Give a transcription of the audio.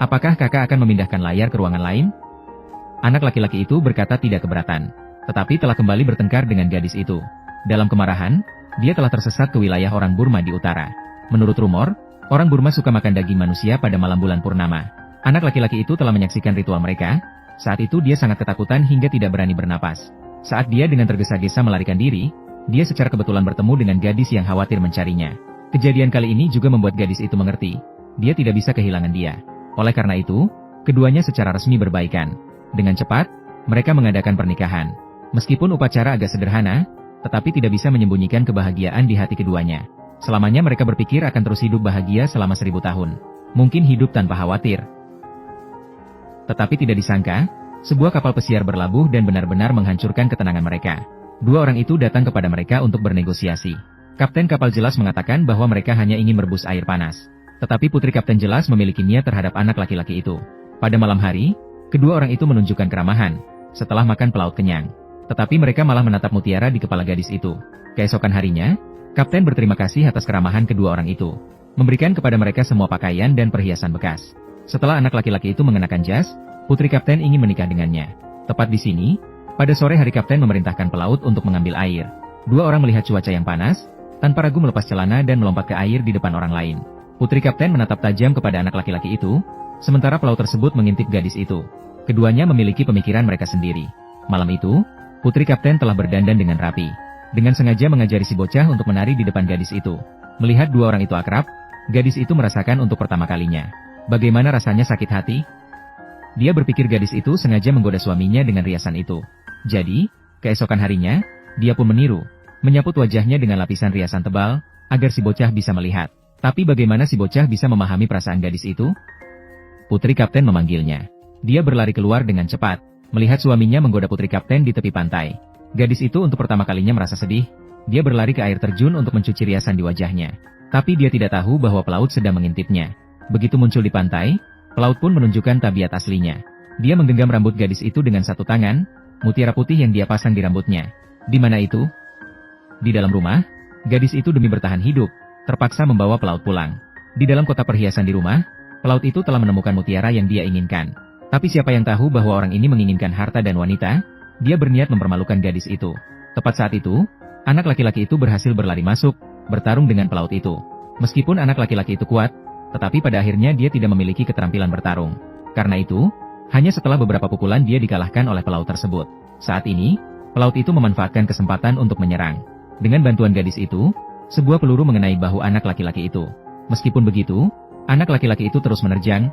Apakah kakak akan memindahkan layar ke ruangan lain? Anak laki-laki itu berkata tidak keberatan, tetapi telah kembali bertengkar dengan gadis itu. Dalam kemarahan, dia telah tersesat ke wilayah orang Burma di utara. Menurut rumor, orang Burma suka makan daging manusia pada malam bulan purnama. Anak laki-laki itu telah menyaksikan ritual mereka. Saat itu dia sangat ketakutan hingga tidak berani bernapas. Saat dia dengan tergesa-gesa melarikan diri, dia secara kebetulan bertemu dengan gadis yang khawatir mencarinya. Kejadian kali ini juga membuat gadis itu mengerti, dia tidak bisa kehilangan dia. Oleh karena itu, keduanya secara resmi berbaikan. Dengan cepat, mereka mengadakan pernikahan. Meskipun upacara agak sederhana, tetapi tidak bisa menyembunyikan kebahagiaan di hati keduanya. Selamanya mereka berpikir akan terus hidup bahagia selama 1000 tahun. Mungkin hidup tanpa khawatir. Tetapi tidak disangka, sebuah kapal pesiar berlabuh dan benar-benar menghancurkan ketenangan mereka. Dua orang itu datang kepada mereka untuk bernegosiasi. Kapten kapal jelas mengatakan bahwa mereka hanya ingin merebus air panas. Tetapi putri kapten jelas memiliki niat terhadap anak laki-laki itu. Pada malam hari, kedua orang itu menunjukkan keramahan, setelah makan pelaut kenyang. Tetapi mereka malah menatap mutiara di kepala gadis itu. Keesokan harinya, kapten berterima kasih atas keramahan kedua orang itu, memberikan kepada mereka semua pakaian dan perhiasan bekas. Setelah anak laki-laki itu mengenakan jas, putri kapten ingin menikah dengannya. Tepat di sini, pada sore hari kapten memerintahkan pelaut untuk mengambil air. Dua orang melihat cuaca yang panas, tanpa ragu melepas celana dan melompat ke air di depan orang lain. Putri kapten menatap tajam kepada anak laki-laki itu, sementara pelaut tersebut mengintip gadis itu. Keduanya memiliki pemikiran mereka sendiri. Malam itu, putri kapten telah berdandan dengan rapi. Dengan sengaja mengajari si bocah untuk menari di depan gadis itu. Melihat dua orang itu akrab, gadis itu merasakan untuk pertama kalinya. Bagaimana rasanya sakit hati? Dia berpikir gadis itu sengaja menggoda suaminya dengan riasan itu. Jadi, keesokan harinya, dia pun meniru, menyaput wajahnya dengan lapisan riasan tebal, agar si bocah bisa melihat. Tapi bagaimana si bocah bisa memahami perasaan gadis itu? Putri kapten memanggilnya. Dia berlari keluar dengan cepat, melihat suaminya menggoda putri kapten di tepi pantai. Gadis itu untuk pertama kalinya merasa sedih. Dia berlari ke air terjun untuk mencuci riasan di wajahnya. Tapi dia tidak tahu bahwa pelaut sedang mengintipnya. Begitu muncul di pantai, pelaut pun menunjukkan tabiat aslinya. Dia menggenggam rambut gadis itu dengan satu tangan, mutiara putih yang dia pasang di rambutnya. Di mana itu? Di dalam rumah, gadis itu demi bertahan hidup, terpaksa membawa pelaut pulang. Di dalam kotak perhiasan di rumah, pelaut itu telah menemukan mutiara yang dia inginkan. Tapi siapa yang tahu bahwa orang ini menginginkan harta dan wanita? Dia berniat mempermalukan gadis itu. Tepat saat itu, anak laki-laki itu berhasil berlari masuk, bertarung dengan pelaut itu. Meskipun anak laki-laki itu kuat, tetapi pada akhirnya dia tidak memiliki keterampilan bertarung. Karena itu, hanya setelah beberapa pukulan dia dikalahkan oleh pelaut tersebut. Saat ini, pelaut itu memanfaatkan kesempatan untuk menyerang. Dengan bantuan gadis itu, sebuah peluru mengenai bahu anak laki-laki itu. Meskipun begitu, anak laki-laki itu terus menerjang,